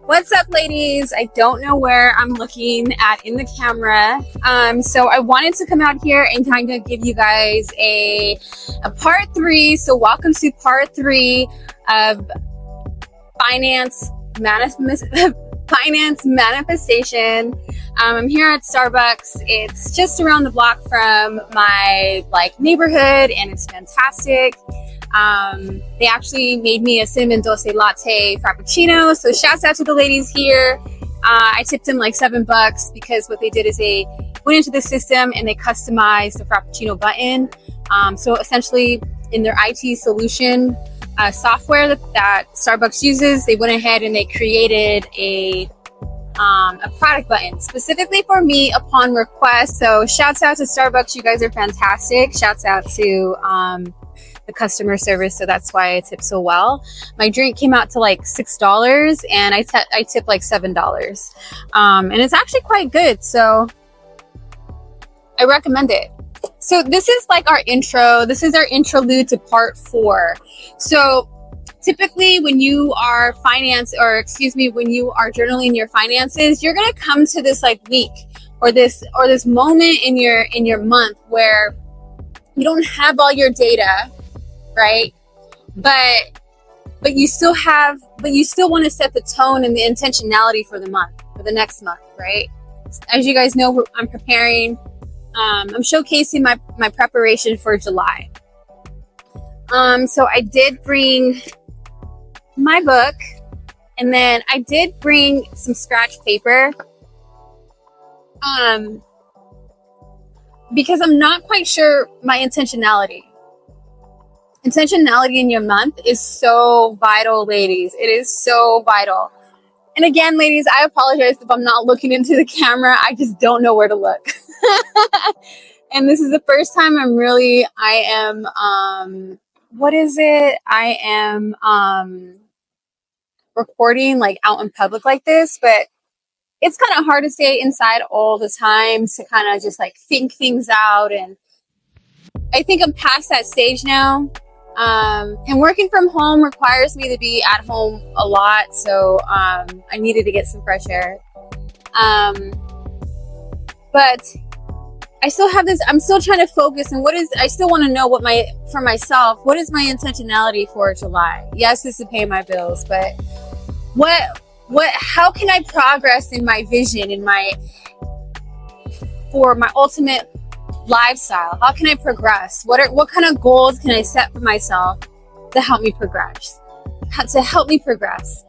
What's up, ladies? I don't know where I'm looking at in the camera. So I wanted to come out here and kind of give you guys a part 3. So welcome to part 3 of finance manifestation. I'm here at Starbucks. It's just around the block from my neighborhood, and it's fantastic. They actually made me a cinnamon dulce latte frappuccino. So shouts out to the ladies here. I tipped them like $7 because what they did is they went into the system and they customized the frappuccino button. So essentially in their IT solution software that Starbucks uses, they went ahead and they created a product button specifically for me upon request. So shouts out to Starbucks. You guys are fantastic. Shouts out to the customer service, so that's why I tip so well. My drink came out to like $6, and I tip like $7, and it's actually quite good, so I recommend it. So this is like our intro. This is our interlude to part 4. So typically when you are when you are journaling your finances, you're gonna come to this like week or this moment in your month where you don't have all your data, right? But you still want to set the tone and the intentionality for the month, for the next month, right? As you guys know, I'm preparing, I'm showcasing my preparation for July. So I did bring my book, and then I did bring some scratch paper, because I'm not quite sure my intentionality in your month is so vital, ladies. It is so vital. And again, ladies, I apologize if I'm not looking into the camera. I just don't know where to look. And this is the first time I am recording like out in public like this, but it's kind of hard to stay inside all the time to kind of just like think things out. And I think I'm past that stage now. And working from home requires me to be at home a lot. So, I needed to get some fresh air. But I still have this, I'm still trying to focus on I still want to know what is my intentionality for July? Yes, it's to pay my bills, but how can I progress in my vision, for my ultimate lifestyle? How can I progress? What kind of goals can I set for myself to help me progress?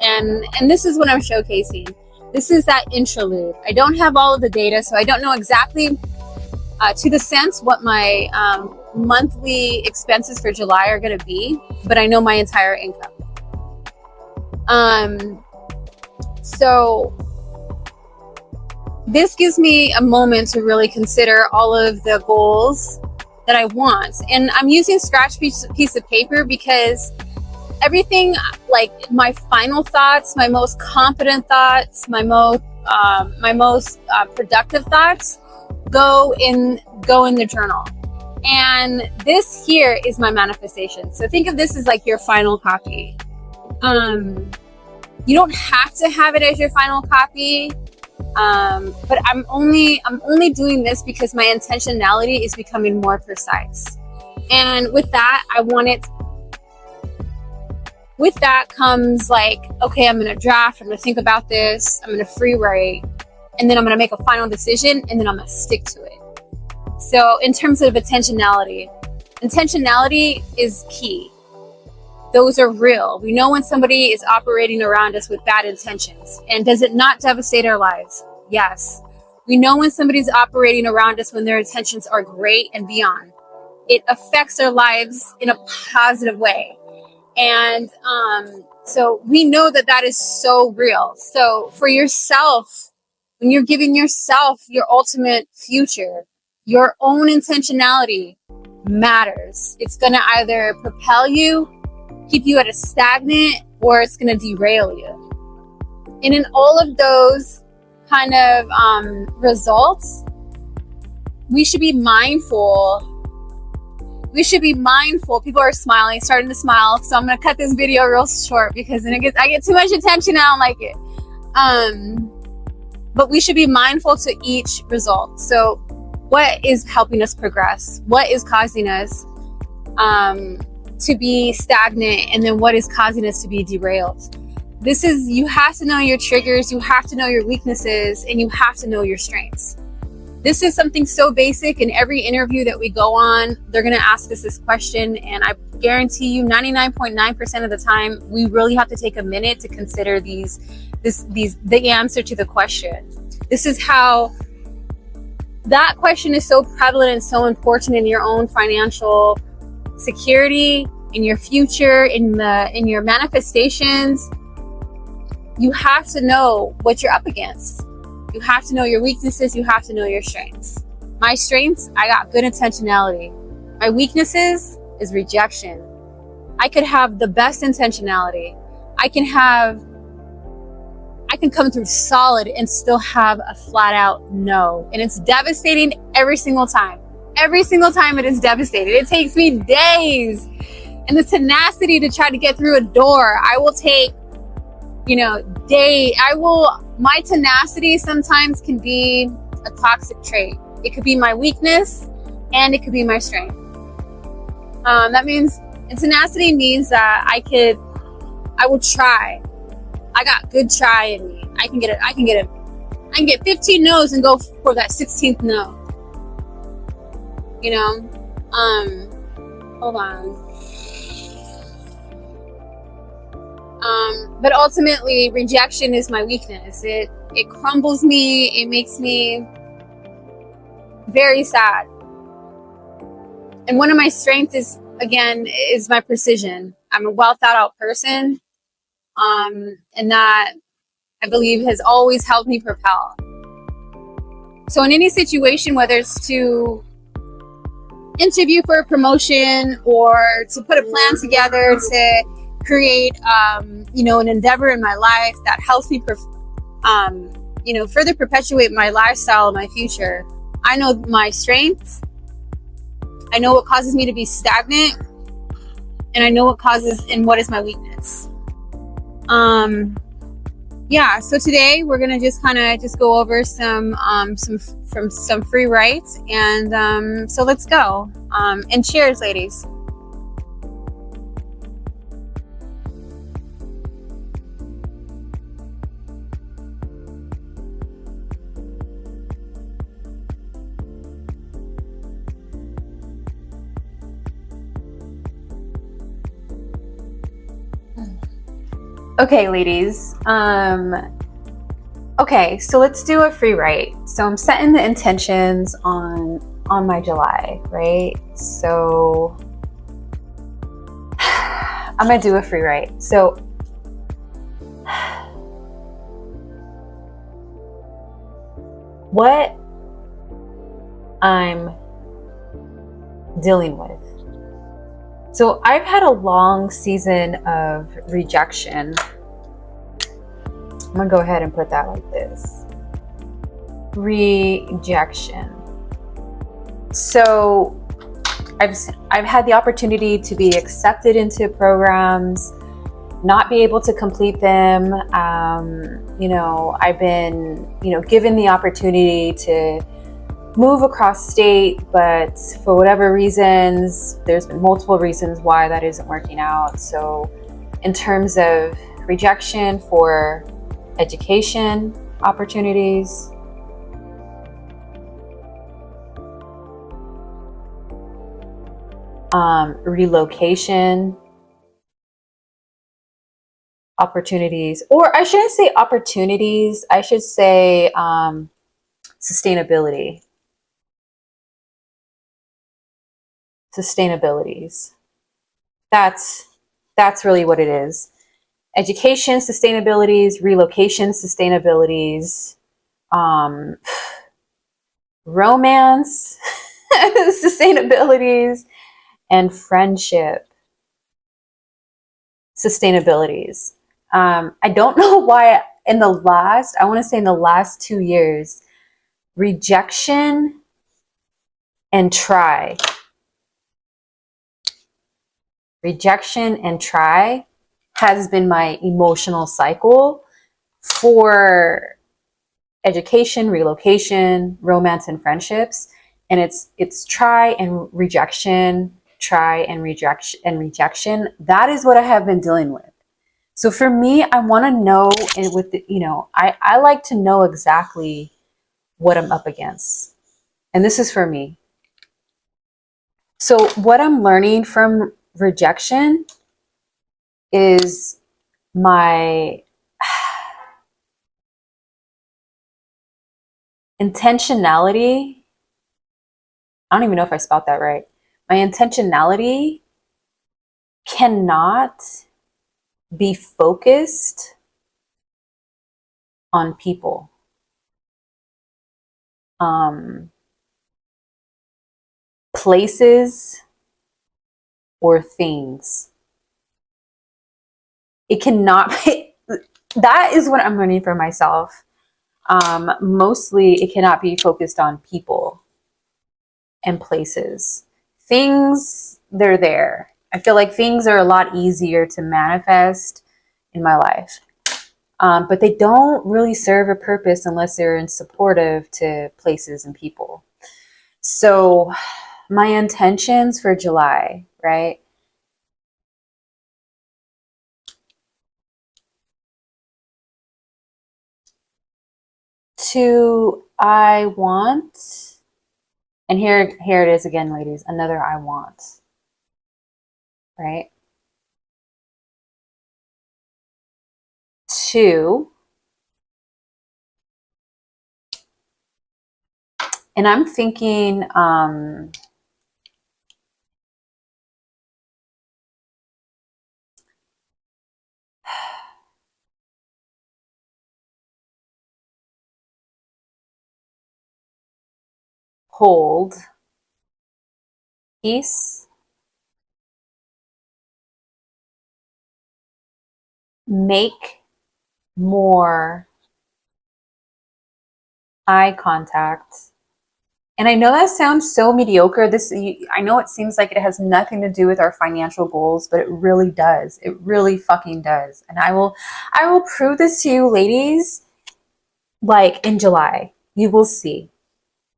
And this is what I'm showcasing. This is that interlude. I don't have all of the data, so I don't know exactly to the sense what my monthly expenses for July are going to be, but I know my entire income. So this gives me a moment to really consider all of the goals that I want. And I'm using scratch piece of paper because everything, like my final thoughts, my most confident thoughts, my most productive thoughts go in the journal. And this here is my manifestation. So think of this as like your final copy. You don't have to have it as your final copy. But I'm only doing this because my intentionality is becoming more precise. And with that comes like, okay, I'm going to draft, I'm going to think about this, I'm going to free write, and then I'm going to make a final decision, and then I'm going to stick to it. So in terms of intentionality is key. Those are real. We know when somebody is operating around us with bad intentions. And does it not devastate our lives? Yes. We know when somebody's operating around us when their intentions are great and beyond. It affects our lives in a positive way. And so we know that is so real. So for yourself, when you're giving yourself your ultimate future, your own intentionality matters. It's going to either propel you, keep you at a stagnant, or it's going to derail you. And in all of those kind of results, we should be mindful. People are starting to smile. So I'm going to cut this video real short because then I get too much attention. I don't like it. But we should be mindful to each result. So what is helping us progress? What is causing us to be stagnant? And then what is causing us to be derailed? You have to know your triggers, you have to know your weaknesses, and you have to know your strengths. This is something so basic. In every interview that we go on, they're going to ask us this question. And I guarantee you 99.9% of the time, we really have to take a minute to consider the answer to the question. This is how that question is so prevalent and so important in your own financial security, in your future, in your manifestations. You have to know what you're up against. You have to know your weaknesses. You have to know your strengths. My strengths, I got good intentionality. My weaknesses is rejection. I could have the best intentionality. I can come through solid and still have a flat out no. And it's devastating every single time. Every single time it is devastating. It takes me days. And the tenacity to try to get through a door, I will take, my tenacity sometimes can be a toxic trait. It could be my weakness and it could be my strength. That means, and tenacity means that I will try. I got good try in me. I can get 15 no's and go for that 16th no. Hold on. But ultimately, rejection is my weakness. It crumbles me. It makes me very sad. And one of my strengths is my precision. I'm a well thought out person. And that I believe has always helped me propel. So in any situation, whether it's to interview for a promotion or to put a plan together to create, an endeavor in my life that helps me, further perpetuate my lifestyle and my future. I know my strengths. I know what causes me to be stagnant, and I know what is my weakness. So today we're gonna just go over some free writes, and so let's go. And cheers, ladies. Okay, ladies. Okay, so let's do a free write. So I'm setting the intentions on my July, right? So I'm gonna do a free write. So what I'm dealing with. So I've had a long season of rejection. I'm gonna go ahead and put that like this. Rejection. So I've had the opportunity to be accepted into programs, not be able to complete them. I've been, given the opportunity to move across state, but for whatever reasons, there's been multiple reasons why that isn't working out. So in terms of rejection for education opportunities, relocation opportunities, or I shouldn't say opportunities, I should say sustainabilities. That's really what it is. Education sustainabilities, relocation sustainabilities, romance sustainabilities, and friendship sustainabilities. I don't know why in the last 2 years, rejection and try has been my emotional cycle for education, relocation, romance, and friendships. And it's try and rejection, try and rejection. That is what I have been dealing with. So for me, I want to know, and with the, I like to know exactly what I'm up against. And this is for me. So what I'm learning from rejection is my intentionality. I don't even know if I spelled that right. My intentionality cannot be focused on people, um, places, or things. It cannot be, that is what I'm learning for myself. Mostly it cannot be focused on people and places. Things, they're there. I feel like things are a lot easier to manifest in my life. But they don't really serve a purpose unless they're in supportive to places and people. So my intentions for July, right? I want, and here it is again, ladies, another I want, right? To, and I'm thinking, hold peace, make more eye contact. And I know that sounds so mediocre. I know it seems like it has nothing to do with our financial goals, but it really does. It really fucking does. And I will prove this to you, ladies, like in July. You will see.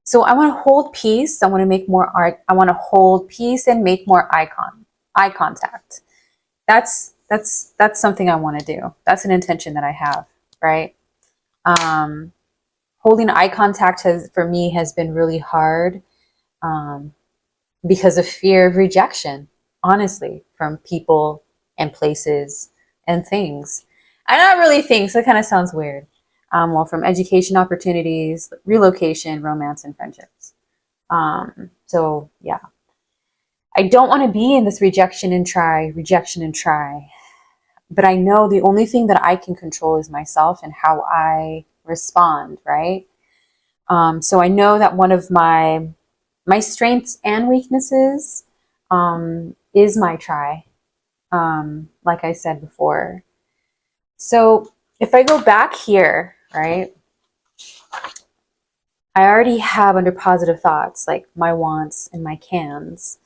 So I want to hold peace. I want to make more art. I want to hold peace and make more eye contact. That's something I want to do. That's an intention that I have, right? Holding eye contact for me has been really hard, because of fear of rejection, honestly, from people and places and things. And not really things, that kind of sounds weird. Well, from education opportunities, relocation, romance, and friendships. So yeah, I don't want to be in this rejection and try. But I know the only thing that I can control is myself and how I respond, right? So I know that one of my strengths and weaknesses is my try, like I said before. So if I go back here, right, I already have under positive thoughts, like my wants and my cans.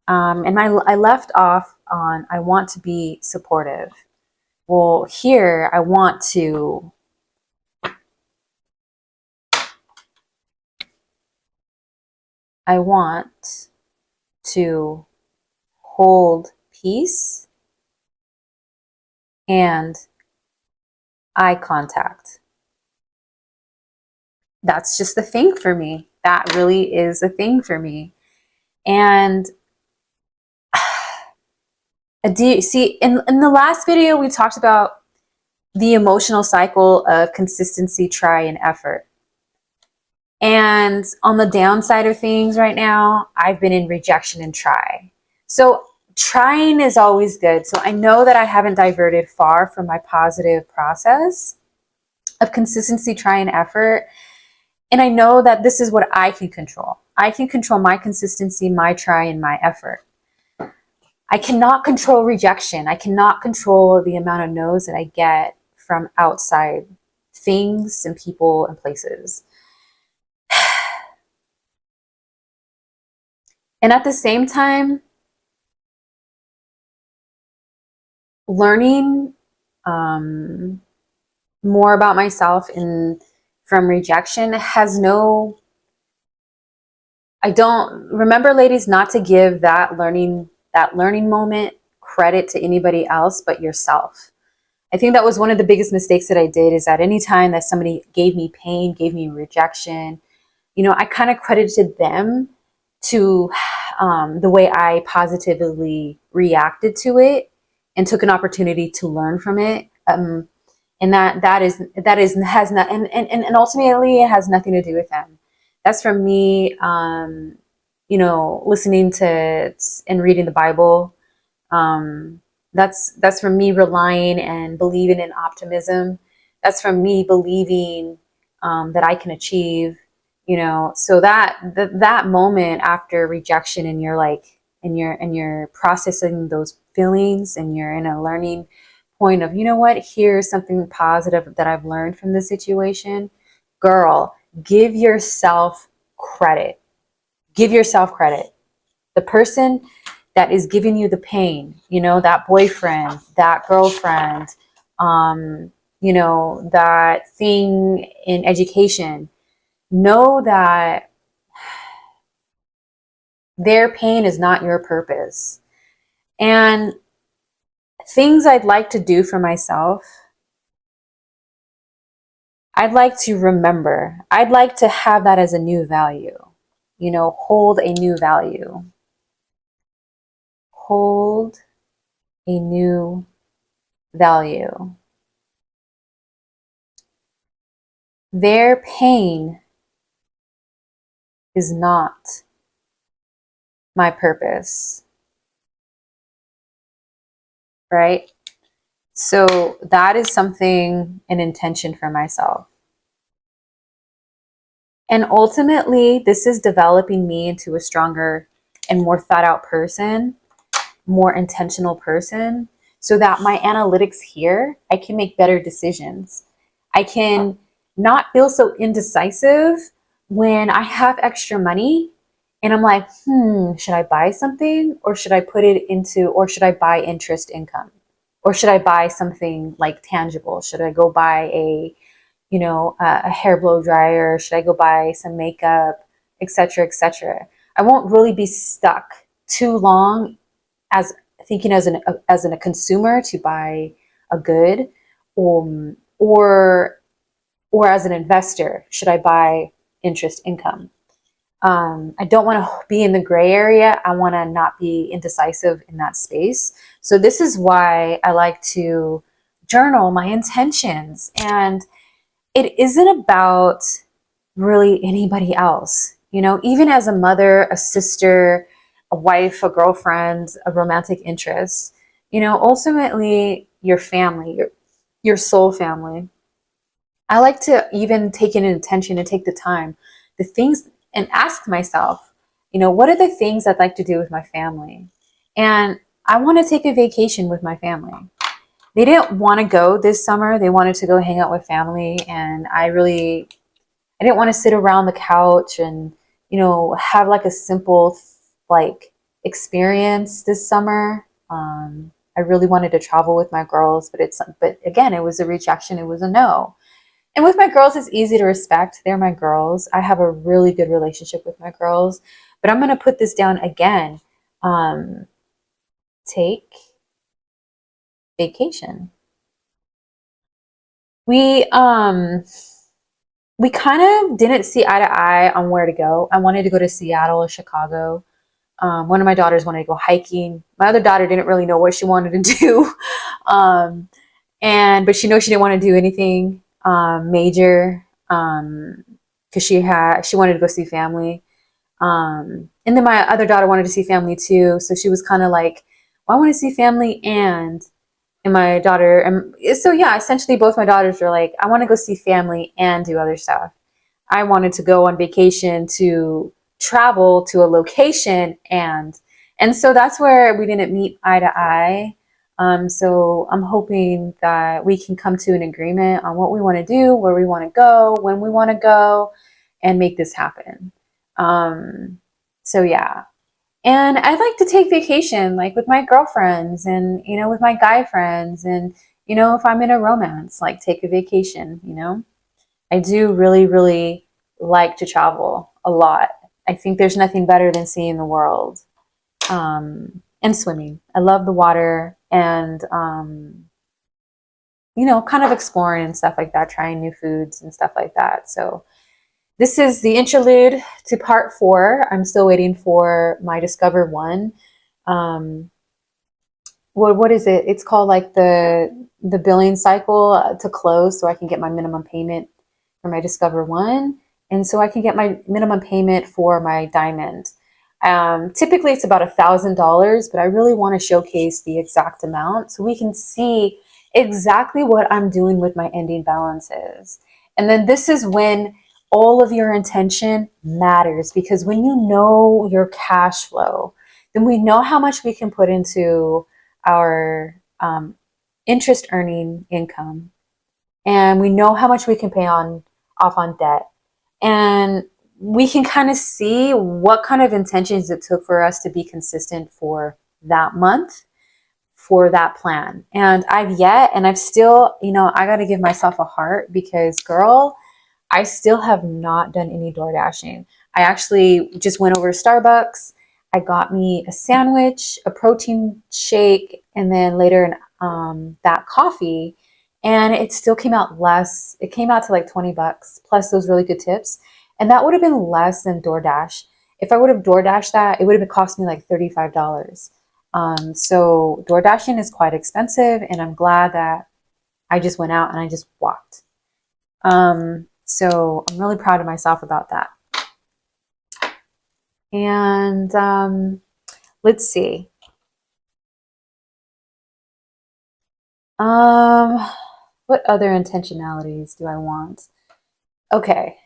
And I left off on I want to be supportive. Well, here I want to hold peace and eye contact. That's just the thing for me. That really is a thing for me. And do you see, in the last video, we talked about the emotional cycle of consistency, try, and effort. And on the downside of things right now, I've been in rejection and try. So trying is always good. So I know that I haven't diverted far from my positive process of consistency, try, and effort. And I know that this is what I can control. I can control my consistency, my try, and my effort. I cannot control rejection. I cannot control the amount of no's that I get from outside things and people and places. And at the same time, learning more about myself in from rejection has no, I don't remember, ladies, not to give that learning moment credit to anybody else but yourself. I think that was one of the biggest mistakes that I did, is that anytime that somebody gave me pain, gave me rejection, I kind of credited them to the way I positively reacted to it and took an opportunity to learn from it. And that is has not, and ultimately it has nothing to do with them. That's from me, listening to and reading the Bible. That's from me relying and believing in optimism. That's from me believing that I can achieve. So that moment after rejection, and you're like, and you're processing those feelings, and you're in a learning point of, what, here's something positive that I've learned from this situation. Girl, give yourself credit. Give yourself credit. The person that is giving you the pain, that boyfriend, that girlfriend, that thing in education, know that their pain is not your purpose. And things I'd like to do for myself, I'd like to remember. I'd like to have that as a new value. Hold a new value. Hold a new value. Their pain is not my purpose, right? So that is something, an intention for myself. And ultimately, this is developing me into a stronger and more thought out person, more intentional person, so that my analytics here, I can make better decisions. I can not feel so indecisive when I have extra money and I'm like, should I buy something, or should I put it into, or should I buy interest income? Or should I buy something like tangible? Should I go buy a hair blow dryer? Should I go buy some makeup, etc., etc.? I won't really be stuck too long as thinking as a consumer to buy a good, or or as an investor, should I buy interest income? I don't want to be in the gray area. I want to not be indecisive in that space. So this is why I like to journal my intentions. And it isn't about really anybody else. Even as a mother, a sister, a wife, a girlfriend, a romantic interest, ultimately your family, your soul family. I like to even take an intention and take the time, the things, and ask myself, what are the things I'd like to do with my family? And I want to take a vacation with my family. They didn't want to go this summer. They wanted to go hang out with family. And I didn't want to sit around the couch and, have like a simple, like, experience this summer. I really wanted to travel with my girls, but again, it was a rejection. It was a no. And with my girls, it's easy to respect. They're my girls. I have a really good relationship with my girls. But I'm going to put this down again. Take vacation. We we kind of didn't see eye to ye on where to go. I wanted to go to Seattle or Chicago. One of my daughters wanted to go hiking. My other daughter didn't really know what she wanted to do. But she knows she didn't want to do anything major, because she wanted to go see family. And then my other daughter wanted to see family too, so she was kind of like, well, I want to see family, and my daughter, and so yeah, essentially both my daughters were like, I want to go see family and do other stuff. I wanted to go on vacation, to travel to a location, and so that's where we didn't meet eye to eye. So I'm hoping that we can come to an agreement on what we want to do, where we want to go, when we want to go, and make this happen. So yeah. And I like to take vacation, like with my girlfriends, and with my guy friends, and you know, if I'm in a romance, like take a vacation, you know. I do really, really like to travel a lot. I think there's nothing better than seeing the world, and swimming. I love the water and, you know, kind of exploring and stuff like that, trying new foods and stuff like that. So this is the interlude to part 4. I'm still waiting for my Discover One. Um, what is it? It's called like the billing cycle to close, so I can get my minimum payment for my Discover One, and so I can get my minimum payment for my Diamond. Typically, it's about $1,000, but I really want to showcase the exact amount so we can see exactly what I'm doing with my ending balances. And then this is when all of your intention matters, because when you know your cash flow, then we know how much we can put into our interest earning income, and we know how much we can pay on off on debt, and we can kind of see what kind of intentions it took for us to be consistent for that month, for that plan. And I've still, you know, I got to give myself a heart, because girl, I still have not done any door dashing. I actually just went over to Starbucks. I got me a sandwich, a protein shake, and then later that coffee. And it still came out less. It came out to like $20 plus those really good tips. And that would have been less than DoorDash. If I would have DoorDashed that, it would have cost me like $35. So door dashing is quite expensive, and I'm glad that I just went out and I just walked. So I'm really proud of myself about that. And let's see. What other intentionalities do I want? Okay.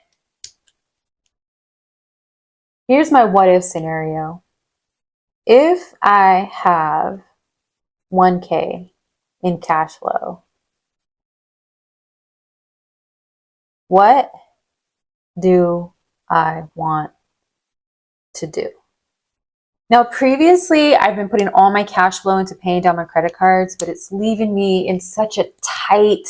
Here's my what if scenario. If I have 1K in cash flow, what do I want to do? Now, previously, I've been putting all my cash flow into paying down my credit cards, but it's leaving me in such a tight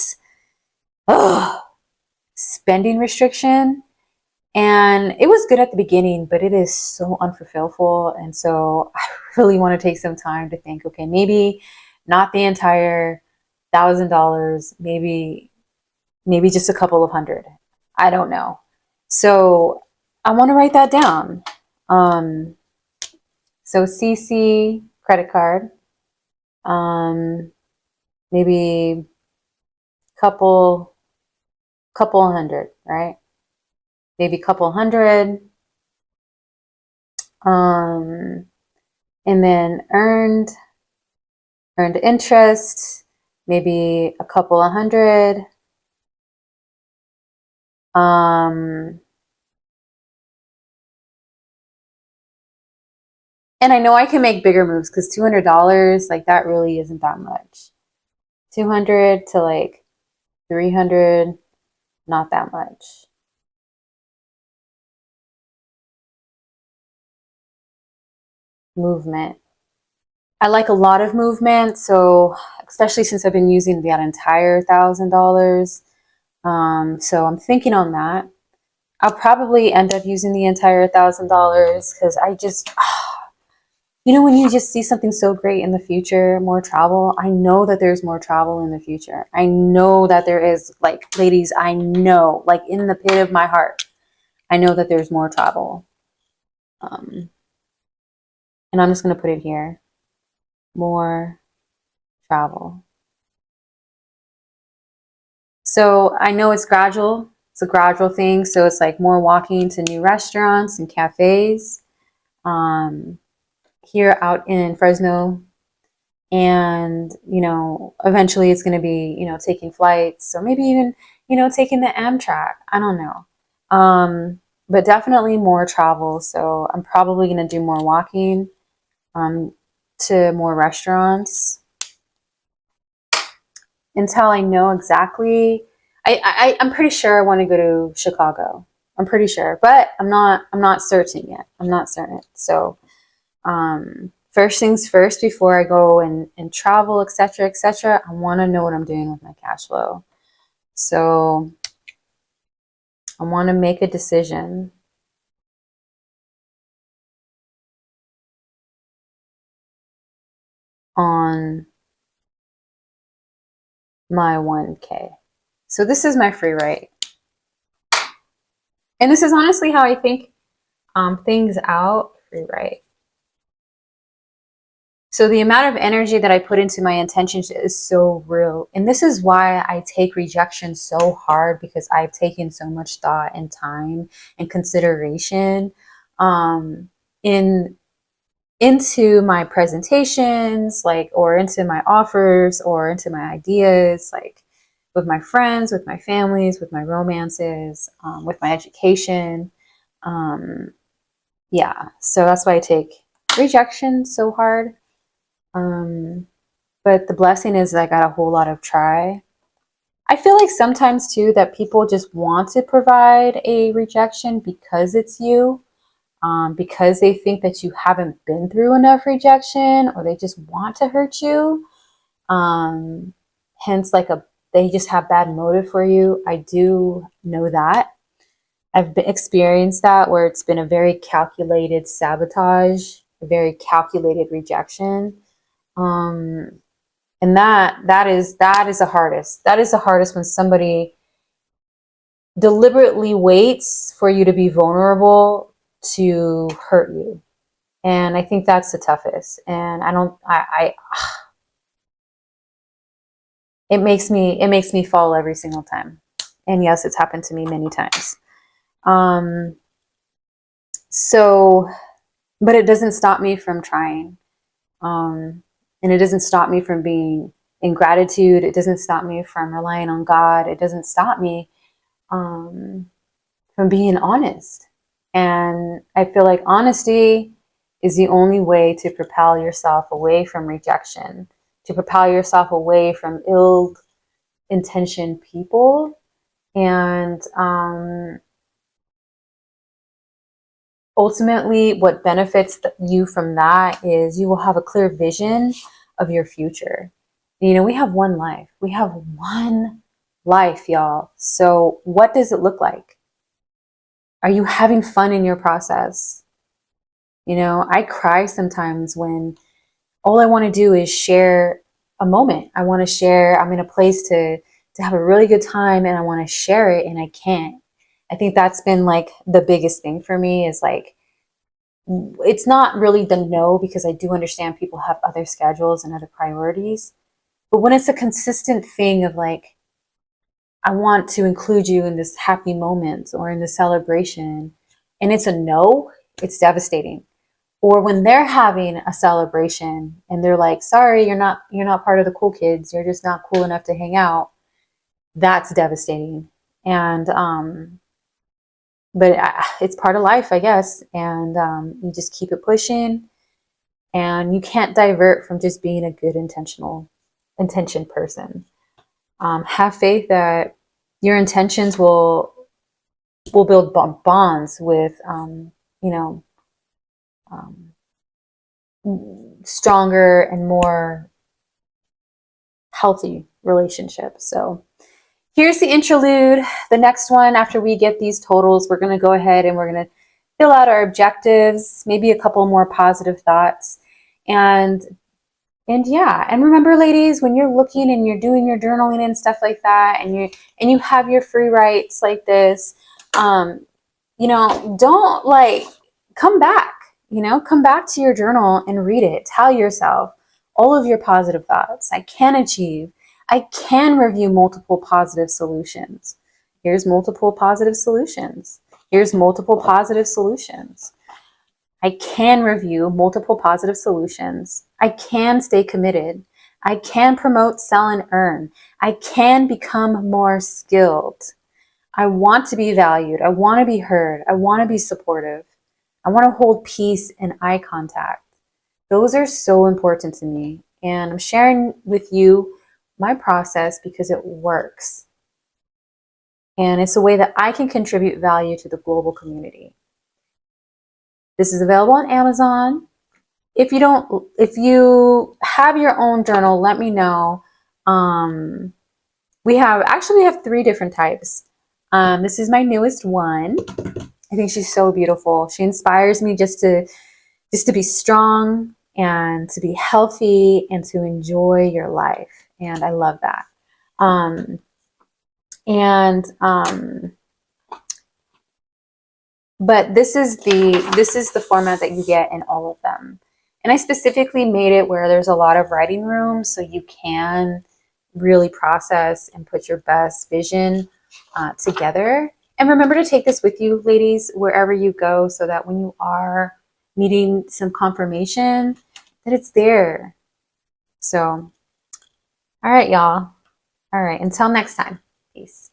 spending restriction. And it was good at the beginning, but it is so unfulfillful. And so I really want to take some time to think, okay, maybe not the entire $1,000, maybe just a couple of hundred. I don't know. So I want to write that down. So CC credit card, maybe couple hundred, right? Maybe couple hundred. And then earned interest, maybe a couple of hundred. And I know I can make bigger moves, because $200, like that really isn't that much. 200 to like 300, not that much. Movement. I like a lot of movement, so especially since I've been using that entire $1,000. So I'm thinking on that. I'll probably end up using the entire $1,000, because I just, you know, when you just see something so great in the future, more travel, I know that there's more travel in the future. I know that there is, like, ladies, I know, like in the pit of my heart, I know that there's more travel. And I'm just going to put it here. More travel. So I know it's gradual. It's a gradual thing. So it's like more walking to new restaurants and cafes. Here out in Fresno, and you know, eventually it's going to be, you know, taking flights, or maybe even, you know, taking the Amtrak. I don't know. But definitely more travel. So I'm probably going to do more walking, to more restaurants, until I know exactly. I'm pretty sure I want to go to Chicago. I'm pretty sure, but I'm not certain yet. I'm not certain. So first things first, before I go and travel, etc., I want to know what I'm doing with my cash flow. So I want to make a decision on my 1K. So this is my free write. And this is honestly how I think things out. Free write. So the amount of energy that I put into my intentions is so real. And this is why I take rejection so hard, because I've taken so much thought and time and consideration in into my presentations, like, or into my offers, or into my ideas, like with my friends, with my families, with my romances, with my education. Yeah, so that's why I take rejection so hard. But the blessing is I got a whole lot of try. I feel like sometimes too that people just want to provide a rejection because it's you, because they think that you haven't been through enough rejection, or they just want to hurt you. Hence, they just have bad motive for you. I do know that. I've experienced that, where it's been a very calculated sabotage, a very calculated rejection. And that is the hardest. That is the hardest, when somebody deliberately waits for you to be vulnerable to hurt you. And I think that's the toughest. And it makes me fall every single time. And yes, it's happened to me many times. So, but it doesn't stop me from trying. And it doesn't stop me from being in gratitude. It doesn't stop me from relying on God. It doesn't stop me from being honest. And I feel like honesty is the only way to propel yourself away from rejection, to propel yourself away from ill-intentioned people. And ultimately, what benefits you from that is you will have a clear vision of your future. You know, we have one life. We have one life, y'all. So what does it look like? Are you having fun in your process? You know, I cry sometimes when all I want to do is share a moment. I want to share, I'm in a place to have a really good time, and I want to share it, and I can't. I think that's been like the biggest thing for me, is like, it's not really the no, because I do understand people have other schedules and other priorities. But when it's a consistent thing of like, I want to include you in this happy moment or in the celebration, and it's a no, it's devastating. Or when they're having a celebration and they're like, sorry, you're not part of the cool kids, you're just not cool enough to hang out. That's devastating. And but it's part of life, I guess. And you just keep it pushing, and you can't divert from just being a good intentioned person. Have faith that your intentions will build bonds with you know um, stronger and more healthy relationships. So here's the interlude. The next one, after we get these totals, we're going to go ahead and we're going to fill out our objectives, maybe a couple more positive thoughts. And yeah, and remember, ladies, when you're looking and you're doing your journaling and stuff like that, and you have your free writes like this, don't come back, come back to your journal and read it. Tell yourself all of your positive thoughts. I can achieve. I can review multiple positive solutions. Here's multiple positive solutions. Here's multiple positive solutions. I can review multiple positive solutions. I can stay committed. I can promote, sell, and earn. I can become more skilled. I want to be valued. I want to be heard. I want to be supportive. I want to hold peace and eye contact. Those are so important to me. And I'm sharing with you my process because it works. And it's a way that I can contribute value to the global community. This is available on Amazon. if you have your own journal, let me know. We have 3 different types. This is my newest one. I think she's so beautiful. She inspires me just to be strong and to be healthy and to enjoy your life. And I love that. Um, and but this is the format that you get in all of them. And I specifically made it where there's a lot of writing room so you can really process and put your best vision together. And remember to take this with you, ladies, wherever you go, so that when you are needing some confirmation, that it's there. So, all right, y'all. All right, until next time. Peace.